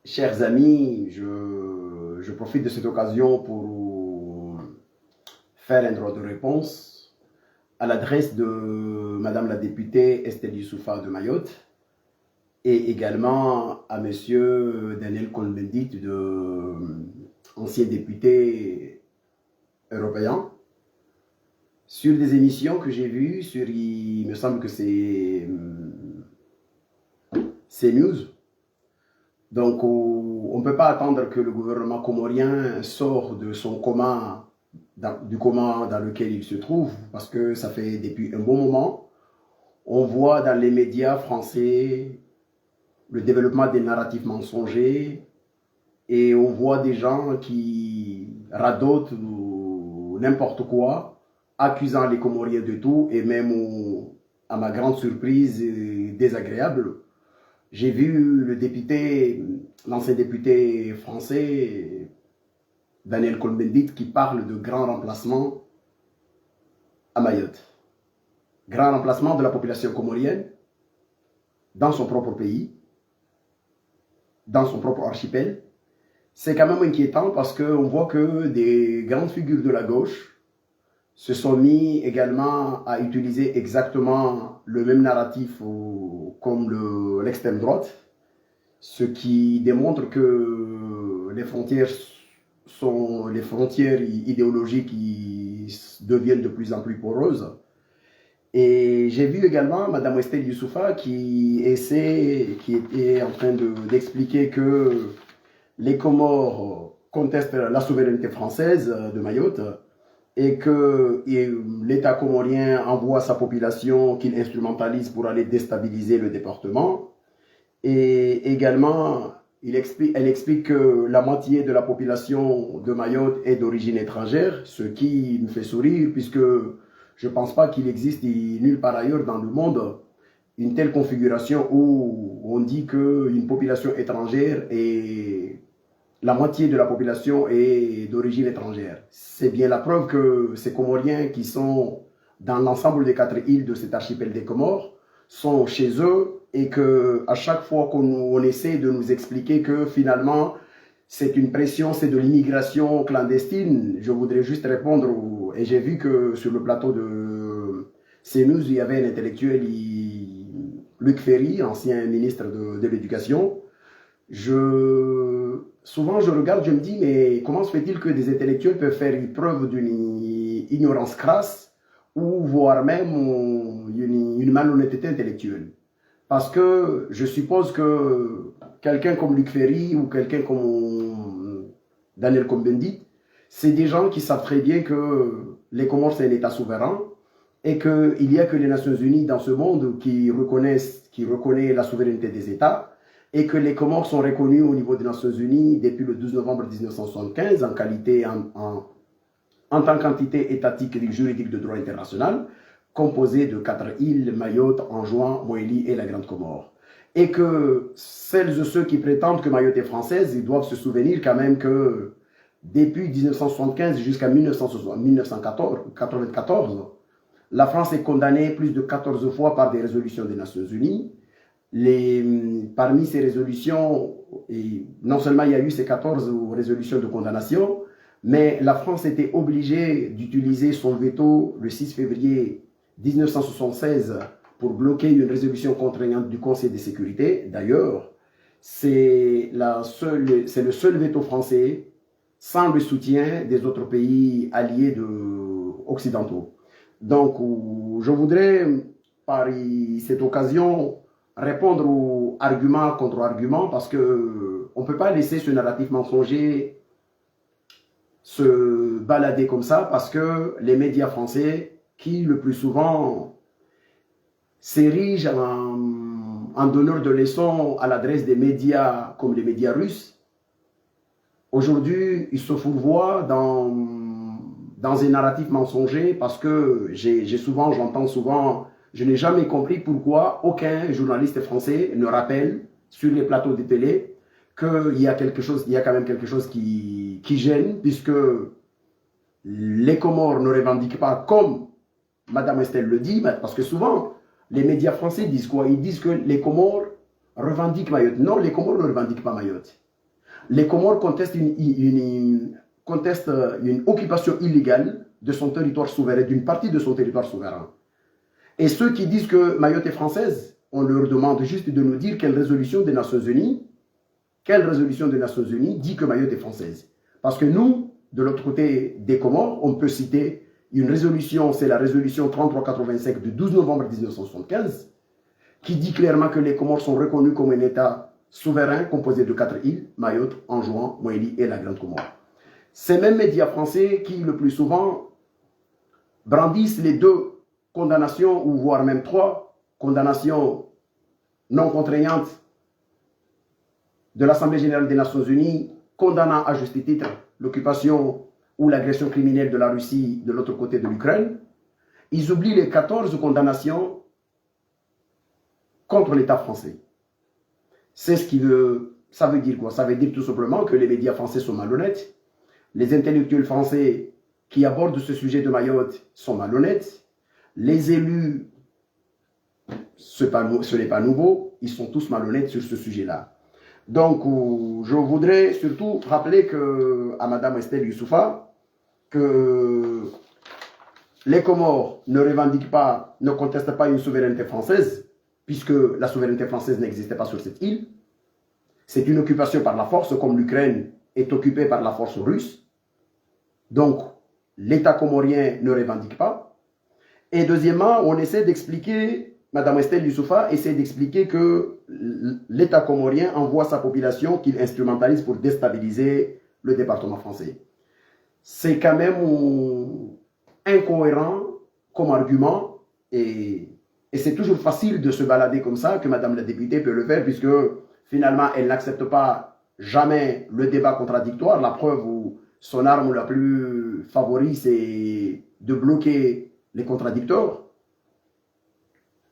Chers amis, je profite de cette occasion pour faire un droit de réponse à l'adresse de Madame la députée Estelle Youssoufa de Mayotte et également à Monsieur Daniel Cohn-Bendit, ancien député européen, sur des émissions que j'ai vues sur, il me semble que c'est CNews. Donc, on ne peut pas attendre que le gouvernement comorien sorte de son coma, du coma dans lequel il se trouve, parce que ça fait depuis un bon moment. On voit dans les médias français le développement des narratifs mensongers et on voit des gens qui radotent n'importe quoi, accusant les Comoriens de tout et même, à ma grande surprise désagréable, j'ai vu l'ancien député français, Daniel Cohn-Bendit, qui parle de grand remplacement à Mayotte. Grand remplacement de la population comorienne dans son propre pays, dans son propre archipel. C'est quand même inquiétant parce qu'on voit que des grandes figures de la gauche se sont mis également à utiliser exactement le même narratif comme l'extrême droite, ce qui démontre que les frontières idéologiques qui deviennent de plus en plus poreuses. Et j'ai vu également Mme Estelle Youssoufa qui était en train d'expliquer que les Comores contestent la souveraineté française de Mayotte et que l'État comorien envoie sa population qu'il instrumentalise pour aller déstabiliser le département. Et également, elle explique que la moitié de la population de Mayotte est d'origine étrangère, ce qui me fait sourire puisque je ne pense pas qu'il existe nulle part ailleurs dans le monde une telle configuration où on dit qu'une population étrangère est la moitié de la population est d'origine étrangère. C'est bien la preuve que ces Comoriens qui sont dans l'ensemble des 4 îles de cet archipel des Comores sont chez eux et qu'à chaque fois qu'on essaie de nous expliquer que finalement c'est une pression, c'est de l'immigration clandestine, je voudrais juste répondre, et j'ai vu que sur le plateau de CNews, il y avait un intellectuel, Luc Ferry, ancien ministre de l'Éducation. Souvent je regarde, je me dis, mais comment se fait-il que des intellectuels peuvent faire preuve d'une ignorance crasse ou voire même une malhonnêteté intellectuelle? Parce que je suppose que quelqu'un comme Luc Ferry ou quelqu'un comme Daniel Cohn-Bendit, c'est des gens qui savent très bien que les Comores c'est un État souverain et qu'il n'y a que les Nations Unies dans ce monde qui reconnaissent la souveraineté des États et que les Comores sont reconnus au niveau des Nations Unies depuis le 12 novembre 1975 en tant qu'entité étatique et juridique de droit international, composée de 4 îles, Mayotte, Anjouan, Moélie et la Grande Comore. Et que celles et ceux qui prétendent que Mayotte est française, ils doivent se souvenir quand même que depuis 1975 jusqu'à 1994, la France est condamnée plus de 14 fois par des résolutions des Nations Unies. Parmi ces résolutions, non seulement il y a eu ces 14 résolutions de condamnation, mais la France était obligée d'utiliser son veto le 6 février 1976 pour bloquer une résolution contraignante du Conseil de sécurité. D'ailleurs, c'est le seul veto français sans le soutien des autres pays alliés occidentaux. Donc, je voudrais, par cette occasion, répondre aux arguments contre arguments parce qu'on ne peut pas laisser ce narratif mensonger se balader comme ça parce que les médias français, qui le plus souvent s'érigent en donneurs de leçons à l'adresse des médias comme les médias russes, aujourd'hui ils se fourvoient dans un narratif mensonger parce que j'entends souvent, je n'ai jamais compris pourquoi aucun journaliste français ne rappelle sur les plateaux de télé qu'il y a quand même quelque chose qui gêne, puisque les Comores ne revendiquent pas, comme Mme Estelle le dit, parce que souvent, les médias français disent quoi? Ils disent que les Comores revendiquent Mayotte. Non, les Comores ne revendiquent pas Mayotte. Les Comores contestent une occupation illégale de son territoire souverain, d'une partie de son territoire souverain. Et ceux qui disent que Mayotte est française, on leur demande juste de nous dire quelle résolution des Nations Unies dit que Mayotte est française. Parce que nous, de l'autre côté des Comores, on peut citer une résolution, c'est la résolution 3385 du 12 novembre 1975, qui dit clairement que les Comores sont reconnus comme un État souverain composé de 4 îles, Mayotte, Anjouan, Moélie et la Grande Comore. Ces mêmes médias français qui, le plus souvent, brandissent les 2 condamnations, ou voire même 3 condamnations non contraignantes de l'Assemblée générale des Nations Unies, condamnant à juste titre l'occupation ou l'agression criminelle de la Russie de l'autre côté de l'Ukraine, ils oublient les 14 condamnations contre l'État français. C'est ce qui veut... Ça veut dire quoi? Ça veut dire tout simplement que les médias français sont malhonnêtes, les intellectuels français qui abordent ce sujet de Mayotte sont malhonnêtes, les élus, ce n'est pas nouveau, ils sont tous malhonnêtes sur ce sujet-là. Donc, je voudrais surtout rappeler à Mme Estelle Youssouffa que les Comores ne revendiquent pas, ne contestent pas une souveraineté française, puisque la souveraineté française n'existait pas sur cette île. C'est une occupation par la force, comme l'Ukraine est occupée par la force russe. Donc, l'État comorien ne revendique pas. Et deuxièmement, on essaie d'expliquer, Mme Estelle Youssouffa essaie d'expliquer que l'État comorien envoie sa population qu'il instrumentalise pour déstabiliser le département français. C'est quand même incohérent comme argument et c'est toujours facile de se balader comme ça, que Mme la députée peut le faire, puisque finalement elle n'accepte pas jamais le débat contradictoire. La preuve où son arme la plus favorite, c'est de bloquer les contradicteurs.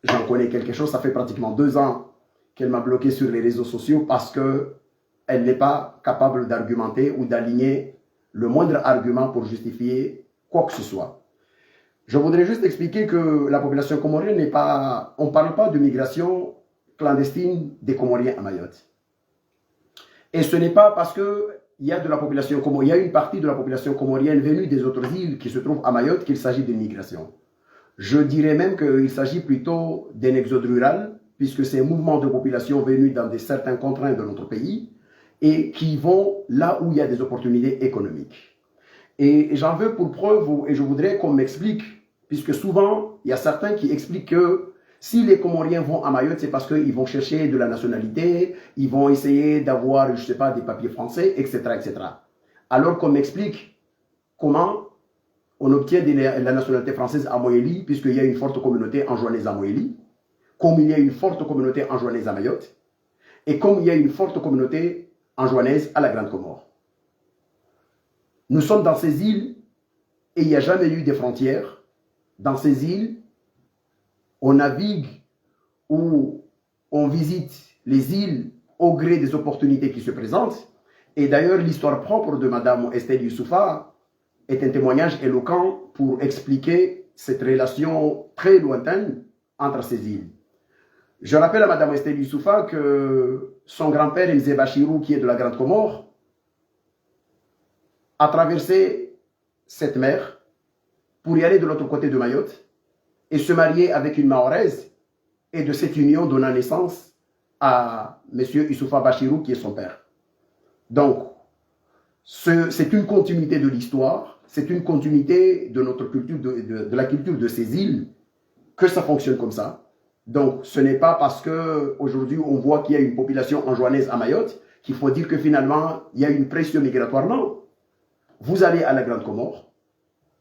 J'en connais quelque chose, ça fait pratiquement 2 ans qu'elle m'a bloqué sur les réseaux sociaux parce qu'elle n'est pas capable d'argumenter ou d'aligner le moindre argument pour justifier quoi que ce soit. Je voudrais juste expliquer que la population comorienne n'est pas... On ne parle pas de migration clandestine des Comoriens à Mayotte. Et ce n'est pas parce qu'il y a de la population comorienne, il y a une partie de la population comorienne venue des autres îles qui se trouve à Mayotte qu'il s'agit d'une migration. Je dirais même qu'il s'agit plutôt d'un exode rural, puisque c'est un mouvement de population venu dans certains contraintes de notre pays et qui vont là où il y a des opportunités économiques. Et j'en veux pour preuve, et je voudrais qu'on m'explique, puisque souvent, il y a certains qui expliquent que si les Comoriens vont à Mayotte, c'est parce qu'ils vont chercher de la nationalité, ils vont essayer d'avoir, je ne sais pas, des papiers français, etc., etc. Alors qu'on m'explique comment on obtient la nationalité française à Moélie, puisqu'il y a une forte communauté anjouanaise à Moélie, comme il y a une forte communauté anjouanaise à Mayotte, et comme il y a une forte communauté anjouanaise à la Grande Comore. Nous sommes dans ces îles et il n'y a jamais eu de frontières. Dans ces îles, on navigue ou on visite les îles au gré des opportunités qui se présentent. Et d'ailleurs, l'histoire propre de Mme Estelle Youssouffa est un témoignage éloquent pour expliquer cette relation très lointaine entre ces îles. Je rappelle à Mme Estelle Youssouffa que son grand-père, Mzé Bachirou, qui est de la Grande Comore, a traversé cette mer pour y aller de l'autre côté de Mayotte et se marier avec une Mahoraise, et de cette union donna naissance à M. Youssouffa Bachirou, qui est son père. Donc, c'est une continuité de l'histoire, c'est une continuité de notre culture, de la culture de ces îles, que ça fonctionne comme ça. Donc, ce n'est pas parce qu'aujourd'hui on voit qu'il y a une population anjouanaise à Mayotte qu'il faut dire que finalement il y a une pression migratoire. Non. Vous allez à la Grande Comore,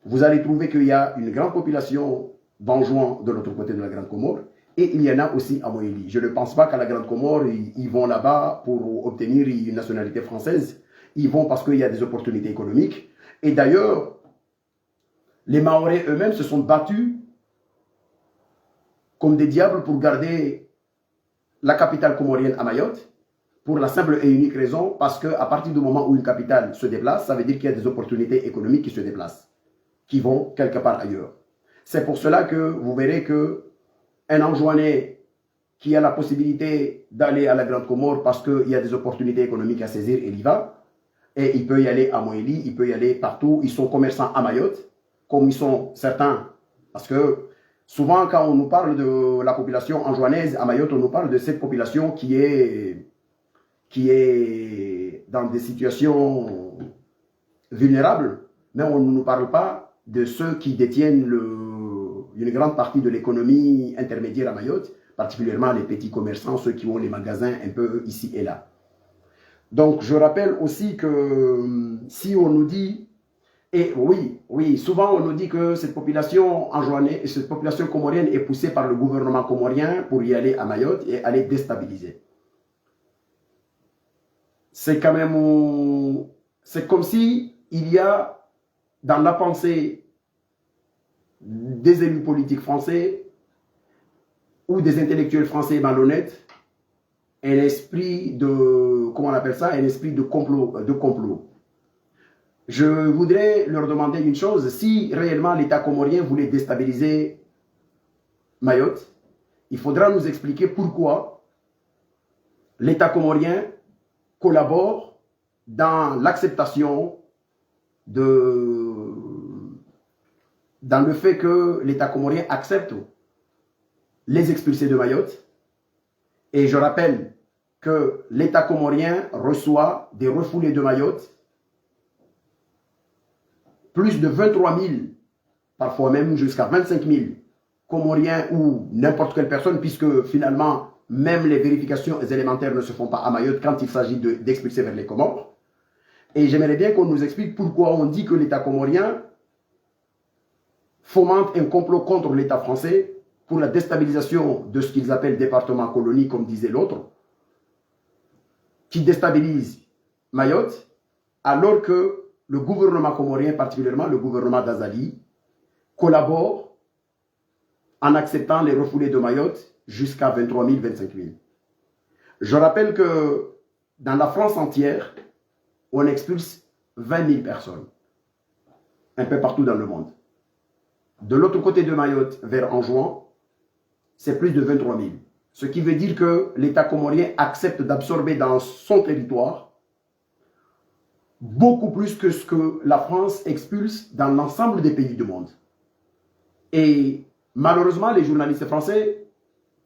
vous allez trouver qu'il y a une grande population d'Anjouans de l'autre côté de la Grande Comore, et il y en a aussi à Moélie. Je ne pense pas qu'à la Grande Comore, ils vont là-bas pour obtenir une nationalité française. Ils vont parce qu'il y a des opportunités économiques. Et d'ailleurs, les Mahorais eux-mêmes se sont battus comme des diables pour garder la capitale comorienne à Mayotte, pour la simple et unique raison, parce qu'à partir du moment où une capitale se déplace, ça veut dire qu'il y a des opportunités économiques qui se déplacent, qui vont quelque part ailleurs. C'est pour cela que vous verrez qu'un Anjouanais qui a la possibilité d'aller à la Grande Comore parce qu'il y a des opportunités économiques à saisir, et il y va. Et il peut y aller à Moélie, il peut y aller partout. Ils sont commerçants à Mayotte, comme ils sont certains. Parce que souvent, quand on nous parle de la population anjouanaise à Mayotte, on nous parle de cette population qui est dans des situations vulnérables, mais on ne nous parle pas de ceux qui détiennent une grande partie de l'économie intermédiaire à Mayotte, particulièrement les petits commerçants, ceux qui ont les magasins un peu ici et là. Donc, je rappelle aussi que si on nous dit, et oui, souvent on nous dit que cette population anjouanaise, cette population comorienne est poussée par le gouvernement comorien pour y aller à Mayotte et aller déstabiliser. C'est quand même, c'est comme si il y a dans la pensée des élus politiques français ou des intellectuels français malhonnêtes un esprit de, comment on appelle ça, un esprit de complot. Je voudrais leur demander une chose, si réellement l'État comorien voulait déstabiliser Mayotte, il faudra nous expliquer pourquoi l'État comorien collabore dans l'acceptation dans le fait que l'État comorien accepte les expulsés de Mayotte. Et je rappelle que l'État comorien reçoit des refoulés de Mayotte, plus de 23 000, parfois même jusqu'à 25 000 Comoriens ou n'importe quelle personne, puisque finalement, même les vérifications élémentaires ne se font pas à Mayotte quand il s'agit d'expulser vers les Comores. Et j'aimerais bien qu'on nous explique pourquoi on dit que l'État comorien fomente un complot contre l'État français pour la déstabilisation de ce qu'ils appellent département colonie, comme disait l'autre, qui déstabilise Mayotte, alors que le gouvernement comorien, particulièrement le gouvernement d'Azali, collabore en acceptant les refoulés de Mayotte jusqu'à 23 000, 25 000. Je rappelle que dans la France entière, on expulse 20 000 personnes, un peu partout dans le monde. De l'autre côté de Mayotte, vers Anjouan, c'est plus de 23 000. Ce qui veut dire que l'État comorien accepte d'absorber dans son territoire beaucoup plus que ce que la France expulse dans l'ensemble des pays du monde. Et malheureusement, les journalistes français,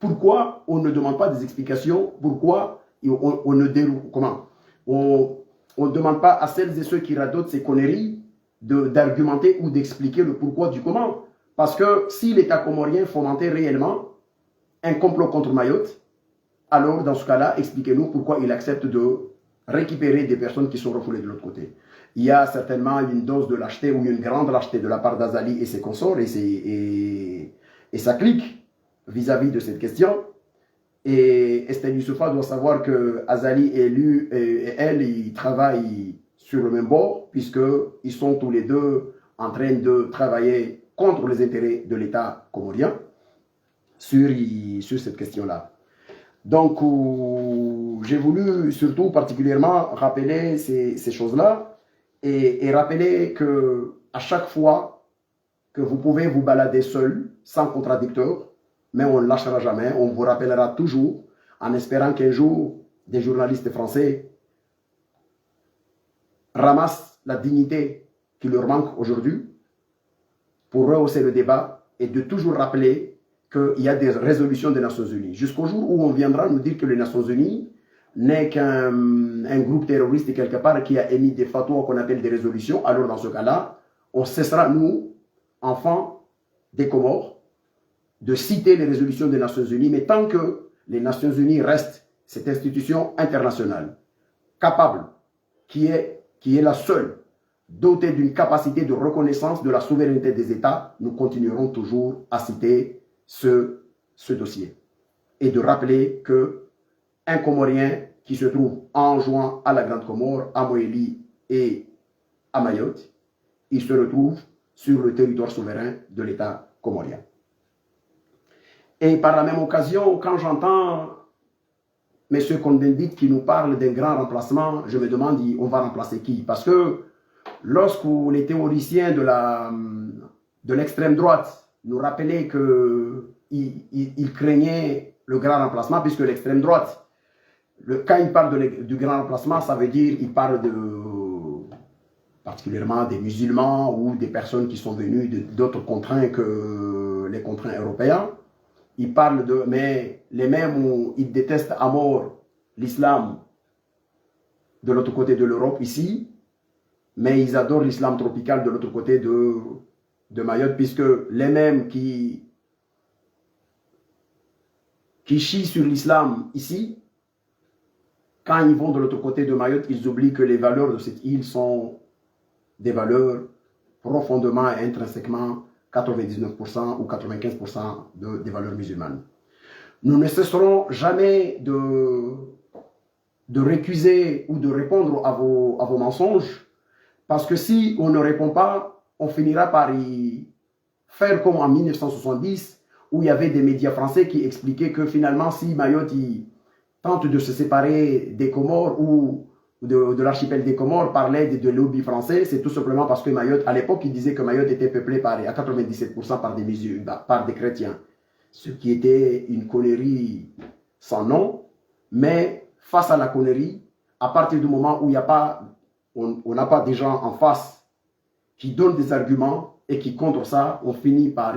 pourquoi on ne demande pas des explications? Pourquoi on ne déroule, comment on ne demande pas à celles et ceux qui radotent ces conneries d'argumenter ou d'expliquer le pourquoi du comment? Parce que si l'État comorien fomentait réellement un complot contre Mayotte, alors dans ce cas-là, expliquez-nous pourquoi il accepte de récupérer des personnes qui sont refoulées de l'autre côté. Il y a certainement une dose de lâcheté ou une grande lâcheté de la part d'Azali et ses consorts et sa clique vis-à-vis de cette question. Et Estelle Youssoupha doit savoir que Azali et lui et elle, ils travaillent sur le même bord, puisqu'ils sont tous les deux en train de travailler contre les intérêts de l'État comorien sur cette question-là. Donc, j'ai voulu surtout particulièrement rappeler ces choses-là et rappeler que à chaque fois que vous pouvez vous balader seul, sans contradicteur, mais on ne lâchera jamais, on vous rappellera toujours, en espérant qu'un jour, des journalistes français ramassent la dignité qui leur manque aujourd'hui pour rehausser le débat et de toujours rappeler qu'il y a des résolutions des Nations Unies. Jusqu'au jour où on viendra nous dire que les Nations Unies n'est qu'un groupe terroriste quelque part qui a émis des fatwas qu'on appelle des résolutions, alors dans ce cas-là, on cessera, nous, enfants des Comores, de citer les résolutions des Nations Unies, mais tant que les Nations Unies restent cette institution internationale, capable, qui est la seule, dotée d'une capacité de reconnaissance de la souveraineté des États, nous continuerons toujours à citer ce dossier. Et de rappeler qu'un Comorien qui se trouve en Anjouan à la Grande Comore, à Moélie et à Mayotte, il se retrouve sur le territoire souverain de l'État comorien. Et par la même occasion, quand j'entends M. Cohn-Bendit qui nous parle d'un grand remplacement, je me demande, on va remplacer qui? Parce que lorsque les théoriciens de l'extrême droite nous rappelaient qu'ils craignaient le grand remplacement, puisque l'extrême droite, quand il parle du grand remplacement, ça veut dire qu'il parle particulièrement des musulmans ou des personnes qui sont venues d'autres contraintes que les contraintes européens. Il parle mais les mêmes où ils détestent à mort l'islam de l'autre côté de l'Europe ici, mais ils adorent l'islam tropical de l'autre côté de Mayotte, puisque les mêmes qui chient sur l'islam ici, quand ils vont de l'autre côté de Mayotte, ils oublient que les valeurs de cette île sont des valeurs profondément et intrinsèquement 99% ou 95% des valeurs musulmanes. Nous ne cesserons jamais de récuser ou de répondre à vos mensonges, parce que si on ne répond pas, on finira par y faire comme en 1970, où il y avait des médias français qui expliquaient que finalement, si Mayotte tente de se séparer des Comores ou de l'archipel des Comores, parlait de lobby français, c'est tout simplement parce que Mayotte, à l'époque, ils disaient que Mayotte était peuplée à 97% par des musulmans, par des chrétiens, ce qui était une connerie sans nom, mais face à la connerie, à partir du moment où il n'y a pas, on n'a pas des gens en face qui donnent des arguments et qui contre ça, on finit par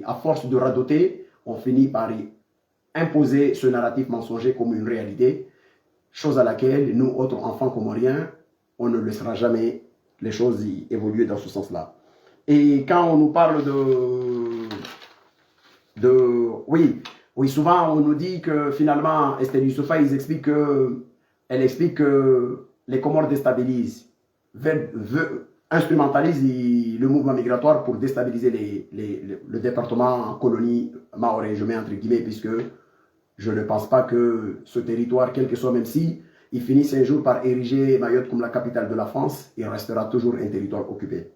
à force de radoter, on finit par imposer ce narratif mensonger comme une réalité, chose à laquelle nous, autres enfants comoriens, on ne laissera jamais les choses évoluer dans ce sens-là. Et quand on nous parle oui, souvent on nous dit que finalement, Estelle Youssoupha, elle explique que les Comores déstabilisent, instrumentalisent le mouvement migratoire pour déstabiliser le département colonie maoré, je mets entre guillemets, puisque je ne pense pas que ce territoire, quel que soit, même si il finisse un jour par ériger Mayotte comme la capitale de la France, il restera toujours un territoire occupé.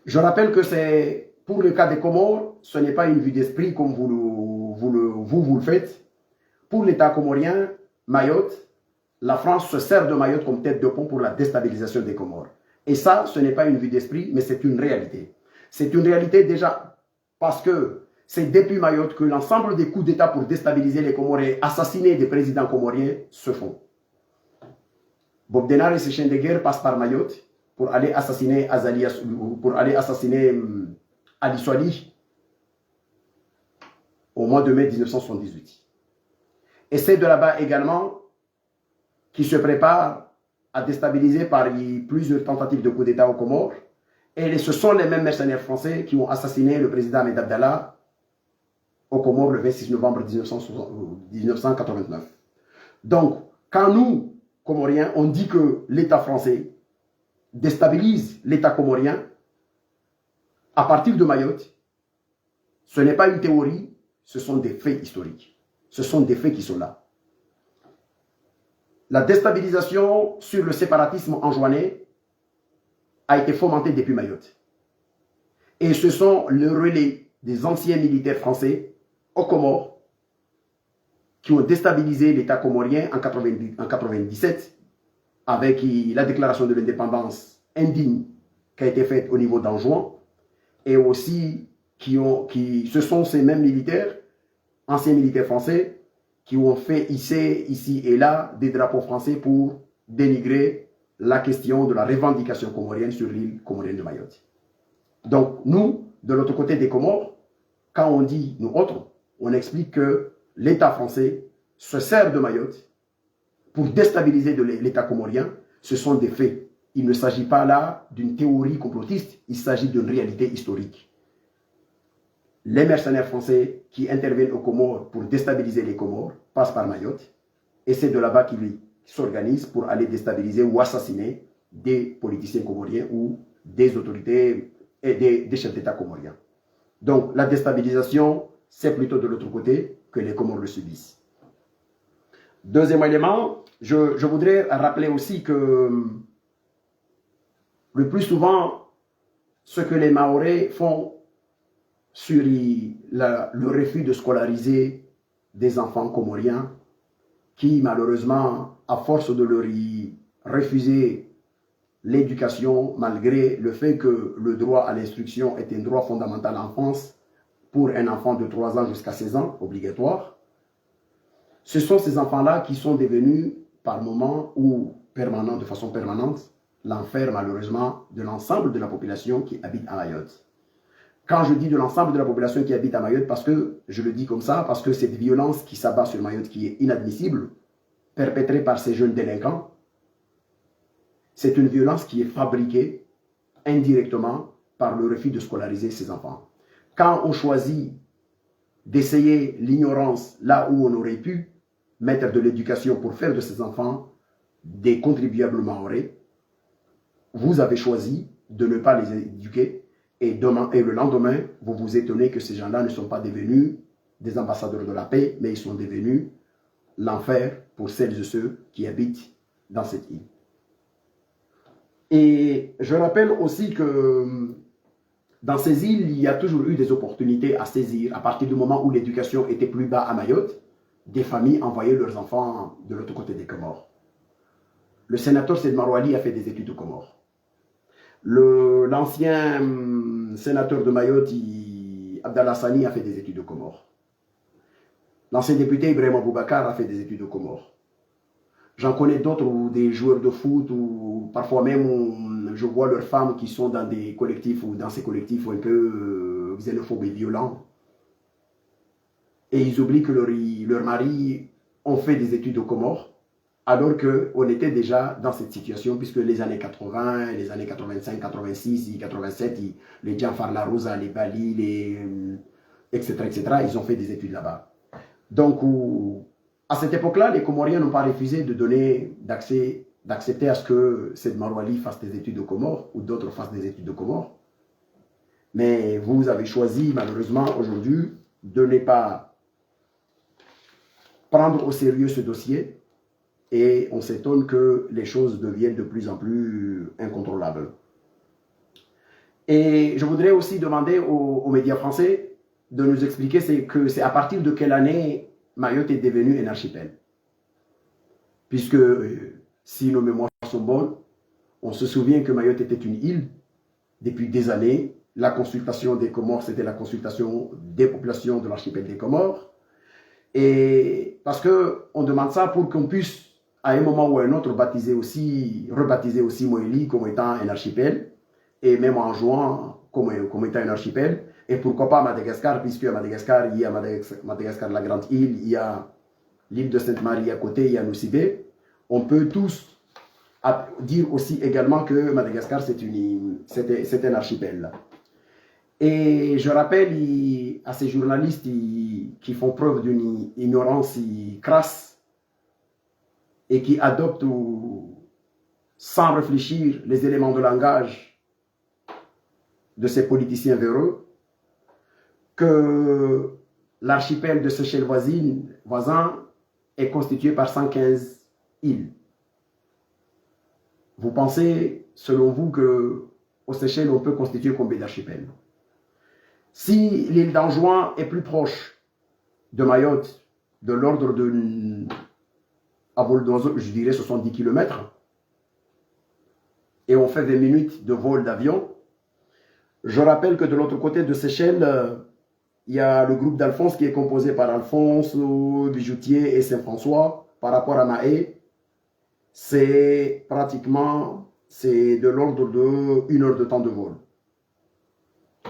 Je rappelle que c'est, pour le cas des Comores, ce n'est pas une vue d'esprit comme vous le faites. Pour l'État comorien, Mayotte, la France se sert de Mayotte comme tête de pont pour la déstabilisation des Comores. Et ça, ce n'est pas une vue d'esprit, mais c'est une réalité. C'est une réalité déjà parce que c'est depuis Mayotte que l'ensemble des coups d'État pour déstabiliser les Comores et assassiner des présidents comoriens se font. Bob Denard et ses chiens de guerre passent par Mayotte pour aller assassiner Ali Swali au mois de mai 1978. Et c'est de là-bas également qui se prépare à déstabiliser par plusieurs tentatives de coup d'État aux Comores. Et ce sont les mêmes mercenaires français qui ont assassiné le président Ahmed Abdallah aux Comores le 26 novembre 1989. Donc, quand nous, Comoriens, on dit que l'État français déstabilise l'État comorien, à partir de Mayotte, ce n'est pas une théorie, ce sont des faits historiques. Ce sont des faits qui sont là. La déstabilisation sur le séparatisme enjoinné a été fomentée depuis Mayotte. Et ce sont le relais des anciens militaires français aux Comores qui ont déstabilisé l'État comorien en 1997 avec la déclaration de l'indépendance indigne qui a été faite au niveau d'Anjouan, et aussi ce sont ces mêmes militaires, anciens militaires français, qui ont fait hisser ici et là des drapeaux français pour dénigrer la question de la revendication comorienne sur l'île comorienne de Mayotte. Donc nous, de l'autre côté des Comores, quand on dit nous autres, on explique que l'État français se sert de Mayotte pour déstabiliser l'État comorien. Ce sont des faits. Il ne s'agit pas là d'une théorie complotiste, il s'agit d'une réalité historique. Les mercenaires français qui interviennent aux Comores pour déstabiliser les Comores passent par Mayotte, et c'est de là-bas qu'ils s'organisent pour aller déstabiliser ou assassiner des politiciens comoriens ou des autorités et des chefs d'État comoriens. Donc la déstabilisation, c'est plutôt de l'autre côté que les Comores le subissent. Deuxième élément, je voudrais rappeler aussi que le plus souvent, ce que les Mahorais font sur le refus de scolariser des enfants comoriens qui, malheureusement, à force de leur refuser l'éducation, malgré le fait que le droit à l'instruction est un droit fondamental en France pour un enfant de 3 ans jusqu'à 16 ans, obligatoire, Ce sont ces enfants-là qui sont devenus, par moment ou permanent, de façon permanente, l'enfer malheureusement de l'ensemble de la population qui habite à Mayotte. Quand je dis de l'ensemble de la population qui habite à Mayotte, parce que je le dis comme ça, parce que cette violence qui s'abat sur Mayotte, qui est inadmissible, perpétrée par ces jeunes délinquants, c'est une violence qui est fabriquée indirectement par le refus de scolariser ces enfants. Quand on choisit d'essayer l'ignorance là où on aurait pu mettre de l'éducation pour faire de ces enfants des contribuables mahorais, vous avez choisi de ne pas les éduquer et le lendemain, vous vous étonnez que ces gens-là ne sont pas devenus des ambassadeurs de la paix, mais ils sont devenus l'enfer pour celles et ceux qui habitent dans cette île. Et je rappelle aussi que dans ces îles, il y a toujours eu des opportunités à saisir. À partir du moment où l'éducation était plus bas à Mayotte, des familles envoyaient leurs enfants de l'autre côté des Comores. Le sénateur Sed Marouali a fait des études aux Comores. L'ancien sénateur de Mayotte, Abdallah Sani, a fait des études aux Comores. L'ancien député Ibrahim Aboubakar a fait des études aux Comores. J'en connais d'autres, des joueurs de foot, ou parfois même je vois leurs femmes qui sont dans des collectifs ou dans ces collectifs un peu xénophobes et violents. Et ils oublient que leurs maris ont fait des études aux Comores, alors qu'on était déjà dans cette situation, puisque les années 80, les années 85, 86, 87, les Gianfar Larouza, les Bali, etc., ils ont fait des études là-bas. Donc, à cette époque-là, les Comoriens n'ont pas refusé de donner d'accepter à ce que Sed Marouali fasse des études aux Comores ou d'autres fassent des études aux Comores. Mais vous avez choisi, malheureusement, aujourd'hui, de ne pas prendre au sérieux ce dossier et on s'étonne que les choses deviennent de plus en plus incontrôlables. Et je voudrais aussi demander aux médias français de nous expliquer c'est à partir de quelle année Mayotte est devenu un archipel. Puisque, si nos mémoires sont bonnes, on se souvient que Mayotte était une île depuis des années. La consultation des Comores, c'était la consultation des populations de l'archipel des Comores. Et parce qu'on demande ça pour qu'on puisse, à un moment ou à un autre, rebaptiser aussi Moélie comme étant un archipel, et même en jouant comme étant un archipel. Et pourquoi pas Madagascar, puisque à Madagascar, il y a Madagascar, la grande île, il y a l'île de Sainte-Marie à côté, il y a Nosibé. On peut tous dire aussi également que Madagascar, c'est un archipel. Et je rappelle à ces journalistes qui font preuve d'une ignorance crasse et qui adoptent sans réfléchir les éléments de langage de ces politiciens véreux, que l'archipel de Seychelles voisin est constitué par 115 îles. Vous pensez, selon vous, qu'aux Seychelles, on peut constituer combien d'archipels? Si l'île d'Anjouan est plus proche de Mayotte, de l'ordre de, à vol d'oiseau, je dirais 70 km, et on fait 20 minutes de vol d'avion, je rappelle que de l'autre côté de Seychelles, il y a le groupe d'Alphonse qui est composé par Alphonse, Bijoutier et Saint-François. Par rapport à Mahé, c'est de l'ordre de 1 heure de temps de vol.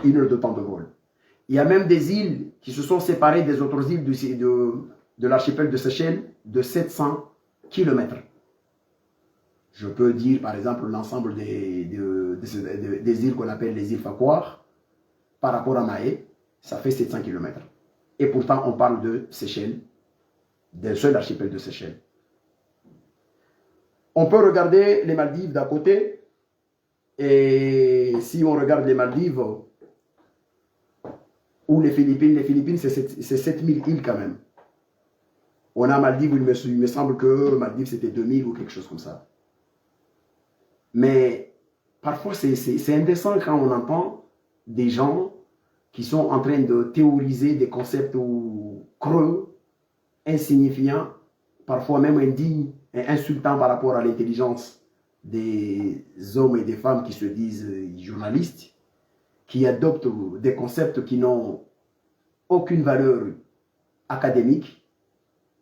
1 heure de temps de vol. Il y a même des îles qui se sont séparées des autres îles de l'archipel de Seychelles de 700 km. Je peux dire par exemple l'ensemble des îles qu'on appelle les îles Fakwar, par rapport à Mahé, ça fait 700 km. Et pourtant, on parle de Seychelles, d'un seul archipel de Seychelles. On peut regarder les Maldives d'à côté. Et si on regarde les Maldives ou les Philippines, c'est 7000 îles quand même. On a Maldives, il me semble que Maldives c'était 2000 ou quelque chose comme ça. Mais parfois, c'est indécent quand on entend des gens qui sont en train de théoriser des concepts creux, insignifiants, parfois même indignes et insultants par rapport à l'intelligence des hommes et des femmes qui se disent journalistes, qui adoptent des concepts qui n'ont aucune valeur académique,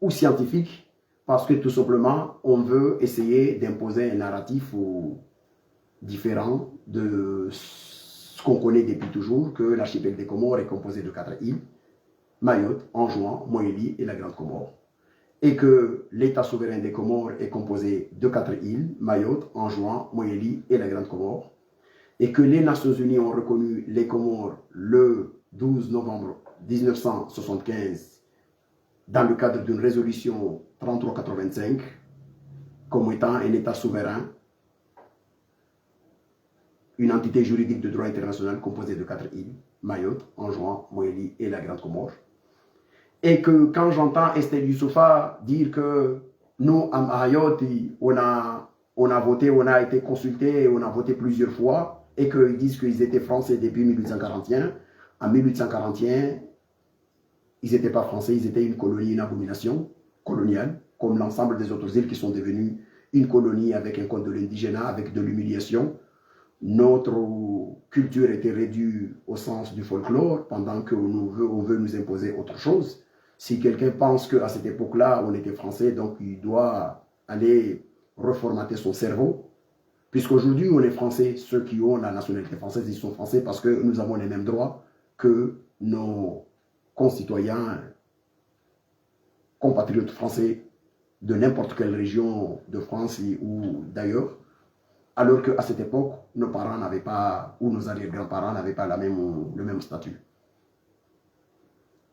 ou scientifique, parce que tout simplement, on veut essayer d'imposer un narratif différent de ce qu'on connaît depuis toujours, que l'archipel des Comores est composé de 4 îles, Mayotte, Anjouan, Moélie et la Grande Comore, et que l'État souverain des Comores est composé de 4 îles, Mayotte, Anjouan, Moélie et la Grande Comore, et que les Nations Unies ont reconnu les Comores le 12 novembre 1975 dans le cadre d'une résolution 3385 comme étant un État souverain, une entité juridique de droit international composée de 4 îles, Mayotte, Anjouan, Moélie et la Grande Comore. Et que quand j'entends Estelle Youssoupha dire que nous, à Mayotte, on a voté, on a été consulté, on a voté plusieurs fois, et qu'ils disent qu'ils étaient français depuis 1841. En 1841, ils n'étaient pas français, ils étaient une colonie, une abomination coloniale, comme l'ensemble des autres îles qui sont devenues une colonie avec un code de l'indigénat, avec de l'humiliation. Notre culture était réduite au sens du folklore, pendant qu'on veut nous imposer autre chose. Si quelqu'un pense qu'à cette époque-là, on était français, donc il doit aller reformater son cerveau. Puisqu'aujourd'hui, on est français, ceux qui ont la nationalité française, ils sont français parce que nous avons les mêmes droits que nos concitoyens, compatriotes français de n'importe quelle région de France ou d'ailleurs, alors qu'à cette époque, nos parents n'avaient pas, ou nos arrière-grands-parents n'avaient pas le même statut.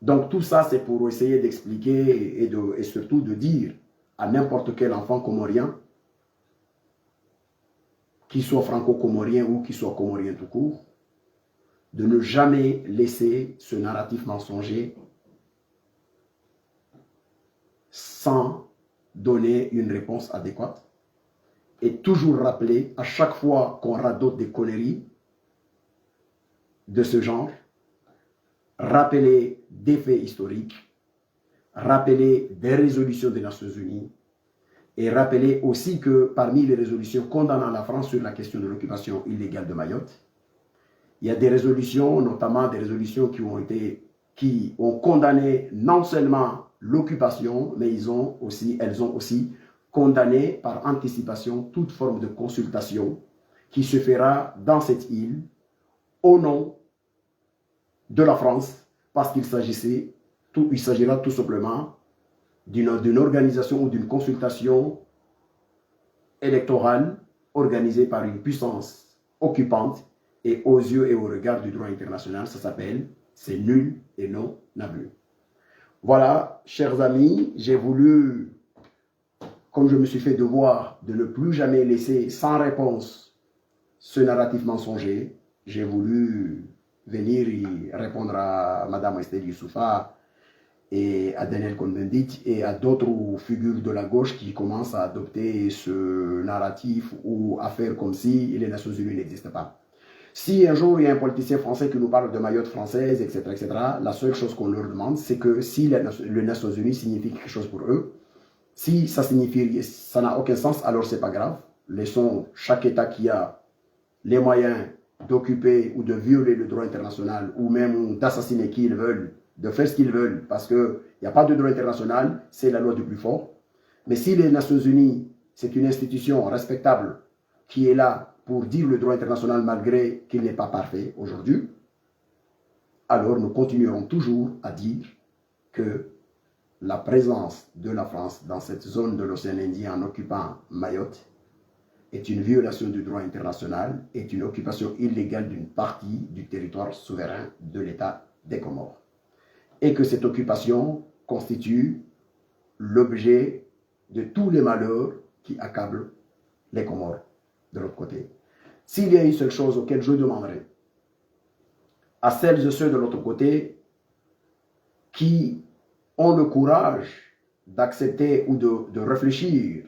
Donc tout ça, c'est pour essayer d'expliquer et surtout de dire à n'importe quel enfant comorien, qu'il soit franco-comorien ou qu'il soit comorien tout court, de ne jamais laisser ce narratif mensonger sans donner une réponse adéquate et toujours rappeler à chaque fois qu'on radote des conneries de ce genre, rappeler des faits historiques, rappeler des résolutions des Nations Unies, et rappeler aussi que parmi les résolutions condamnant la France sur la question de l'occupation illégale de Mayotte, il y a des résolutions, notamment des résolutions qui ont condamné non seulement l'occupation, mais elles ont aussi condamné par anticipation toute forme de consultation qui se fera dans cette île au nom de la France, parce qu'il s'agira tout simplement d'une organisation ou d'une consultation électorale organisée par une puissance occupante et aux yeux et au regard du droit international, ça s'appelle « c'est nul et non avenu ». Voilà, chers amis, j'ai voulu, comme je me suis fait devoir de ne plus jamais laisser sans réponse ce narratif mensonger, j'ai voulu venir y répondre à Madame Estelle Youssoupha et à Daniel Cohn-Bendit et à d'autres figures de la gauche qui commencent à adopter ce narratif ou à faire comme si les Nations Unies n'existent pas. Si un jour il y a un politicien français qui nous parle de Mayotte française, etc., la seule chose qu'on leur demande, c'est que si les Nations Unies signifient quelque chose pour eux, si ça signifie, ça n'a aucun sens, alors c'est pas grave. Laissons chaque État qui a les moyens d'occuper ou de violer le droit international ou même d'assassiner qui ils veulent, de faire ce qu'ils veulent, parce qu'il n'y a pas de droit international, c'est la loi du plus fort. Mais si les Nations Unies, c'est une institution respectable qui est là pour dire le droit international malgré qu'il n'est pas parfait aujourd'hui, alors nous continuerons toujours à dire que la présence de la France dans cette zone de l'océan Indien en occupant Mayotte est une violation du droit international, est une occupation illégale d'une partie du territoire souverain de l'État des Comores. Et que cette occupation constitue l'objet de tous les malheurs qui accablent les Comores de l'autre côté. S'il y a une seule chose auquel je demanderai à celles et ceux de l'autre côté qui ont le courage d'accepter ou de réfléchir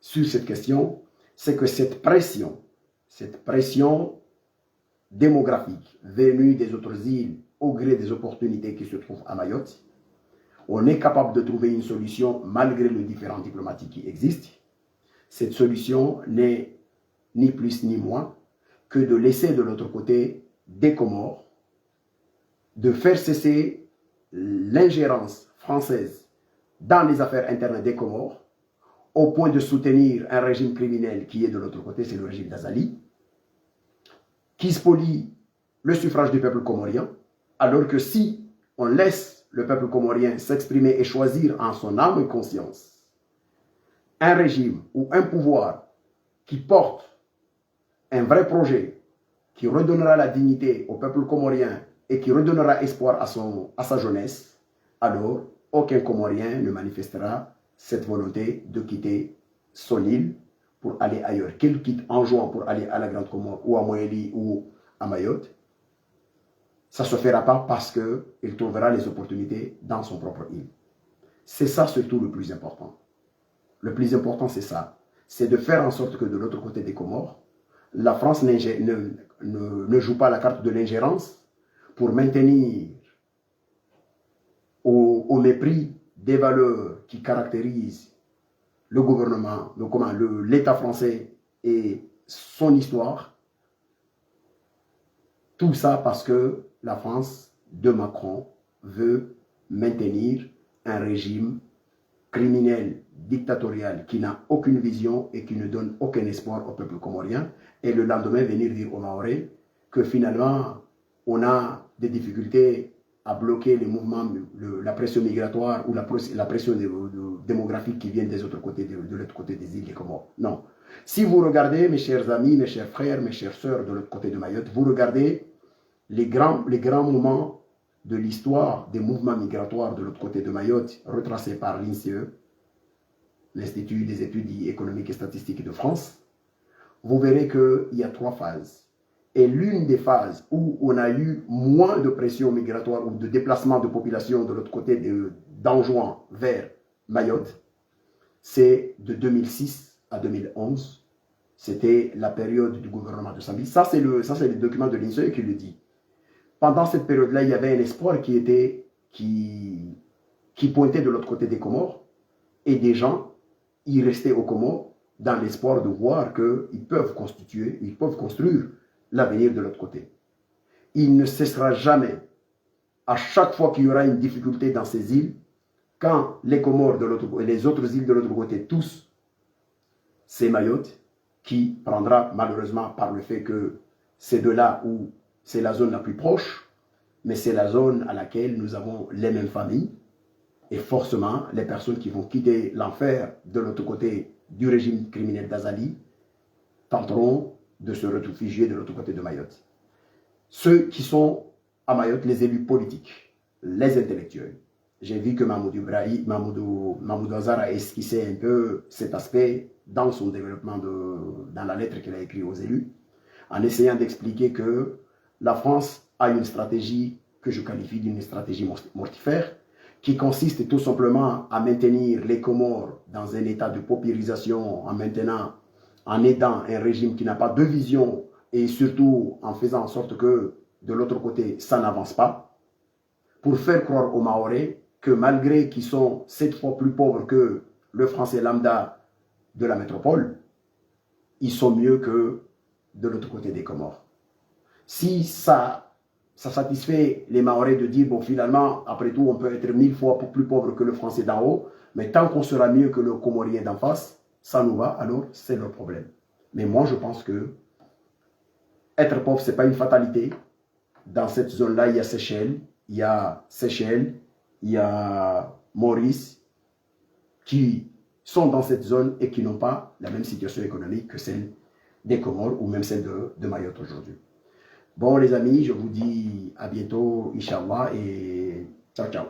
sur cette question, c'est que cette pression démographique venue des autres îles au gré des opportunités qui se trouvent à Mayotte, on est capable de trouver une solution malgré les différends diplomatiques qui existent. Cette solution n'est ni plus ni moins que de laisser de l'autre côté des Comores, de faire cesser l'ingérence française dans les affaires internes des Comores, au point de soutenir un régime criminel qui est de l'autre côté, c'est le régime d'Azali, qui spolie le suffrage du peuple comorien, alors que si on laisse le peuple comorien s'exprimer et choisir en son âme et conscience un régime ou un pouvoir qui porte un vrai projet, qui redonnera la dignité au peuple comorien et qui redonnera espoir à sa jeunesse, alors aucun Comorien ne manifestera cette volonté de quitter son île pour aller ailleurs. Qu'il quitte en juin pour aller à la Grande Comore ou à Moélie ou à Mayotte, ça ne se fera pas parce qu'il trouvera les opportunités dans son propre île. C'est ça surtout le plus important. Le plus important, c'est ça. C'est de faire en sorte que de l'autre côté des Comores, la France ne joue pas la carte de l'ingérence pour maintenir au mépris des valeurs qui caractérisent le gouvernement, l'État français et son histoire. Tout ça parce que la France de Macron veut maintenir un régime criminel, dictatorial, qui n'a aucune vision et qui ne donne aucun espoir au peuple comorien, et le lendemain venir dire aux Mahorais que finalement on a des difficultés à bloquer les mouvements, la pression migratoire ou la pression démographique qui vient des autres côtés, de l'autre côté des îles des Comores. Non. Si vous regardez, mes chers amis, mes chers frères, mes chères sœurs de l'autre côté de Mayotte, vous regardez les grands moments de l'histoire des mouvements migratoires de l'autre côté de Mayotte, retracés par l'INSEE, l'Institut des études économiques et statistiques de France, vous verrez qu'il y a 3 phases. Et l'une des phases où on a eu moins de pression migratoire ou de déplacement de population de l'autre côté d'Anjouan vers Mayotte, c'est de 2006 à 2011. C'était la période du gouvernement de Sambi. Ça, c'est le document de l'INSEE qui le dit. Pendant cette période-là, il y avait un espoir qui pointait de l'autre côté des Comores, et des gens y restaient aux Comores dans l'espoir de voir qu'ils peuvent construire l'avenir de l'autre côté. Il ne cessera jamais, à chaque fois qu'il y aura une difficulté dans ces îles, quand les Comores de l'autre côté et les autres îles de l'autre côté, tous, c'est Mayotte qui prendra malheureusement par le fait que c'est de là où c'est la zone la plus proche, mais c'est la zone à laquelle nous avons les mêmes familles. Et forcément, les personnes qui vont quitter l'enfer de l'autre côté du régime criminel d'Azali tenteront de se réfugier de l'autre côté de Mayotte. Ceux qui sont à Mayotte, les élus politiques, les intellectuels. J'ai vu que Mahmoudou Azar a esquissé un peu cet aspect dans son développement, dans la lettre qu'il a écrite aux élus, en essayant d'expliquer que la France a une stratégie que je qualifie d'une stratégie mortifère, qui consiste tout simplement à maintenir les Comores dans un état de paupérisation, en aidant un régime qui n'a pas de vision et surtout en faisant en sorte que de l'autre côté, ça n'avance pas, pour faire croire aux Mahorais que malgré qu'ils sont 7 fois plus pauvres que le français lambda de la métropole, ils sont mieux que de l'autre côté des Comores. Si ça satisfait les Mahorais de dire, bon, finalement, après tout, on peut être 1000 fois plus pauvre que le français d'en haut, mais tant qu'on sera mieux que le Comorien d'en face, ça nous va, alors c'est leur problème. Mais moi, je pense que être pauvre, ce n'est pas une fatalité. Dans cette zone-là, il y a Seychelles, il y a Maurice, qui sont dans cette zone et qui n'ont pas la même situation économique que celle des Comores ou même celle de Mayotte aujourd'hui. Bon les amis, je vous dis à bientôt, Inch'Allah, et ciao ciao.